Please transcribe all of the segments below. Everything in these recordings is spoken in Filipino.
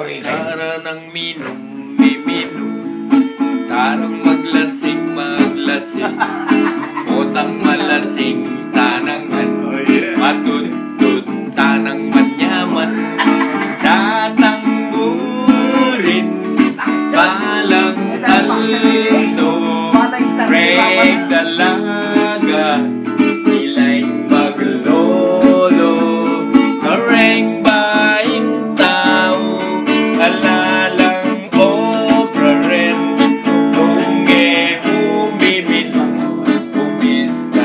Tara ng minom, miminom. Tarang maglasing, maglasing. Utang malasing, tanangan. Matutut, tanang manyaman. Tatanggurin, palang aldo. Reg dalaga, ilay maglolo. Kareng baing tao, alalang obra rin. Tungge umibit, umistambay.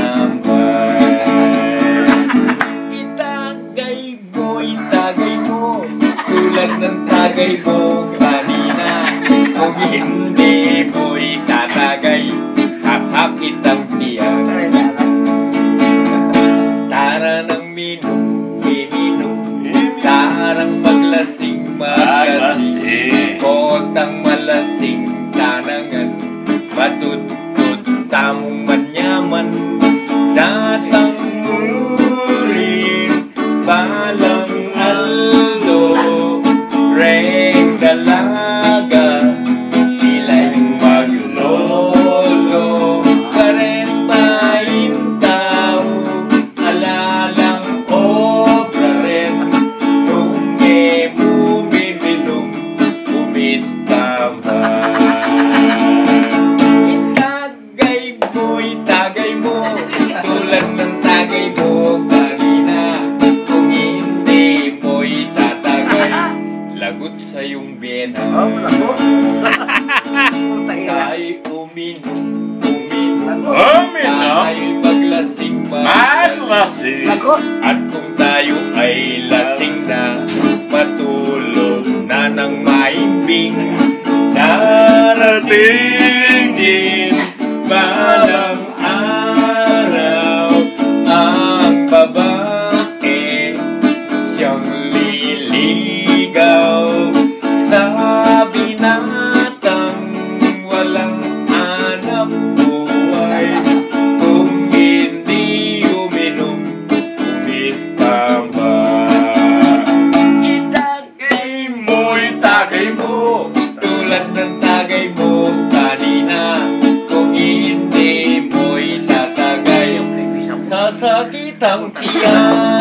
Itagay mo, tulad ng tagay mo kanina. Kung hindi mo'y tatagay, sasakit ang tiyan. Tara ng minom, miminom. Tarang maglasing, maglasing. Kotang malasing, tanangan. Matutut, tamong manyaman. Datang murin, balang aldo. Reng dalaga, sila'y maglolo. Karen paing tao, alalang obra rin. Tungge bumibinong, umistambay. Itagay mo, tulad ng tagay mo kanina. Kung hindi mo'y tatagay, lagot sa iyong bena. Tayo uminom, tayo maglasing, maglasing. At kung tayo ay lasing na, matulog na ng maimbing. Darating din balang araw ang babae siyang liligaw sa binatang walang hanap buhay. Kung hindi uminom, umistambay. Itagay mo, tulad ng tagay mo kanina. Kung hindi mo'y tatagay, sasakit ang tiyan.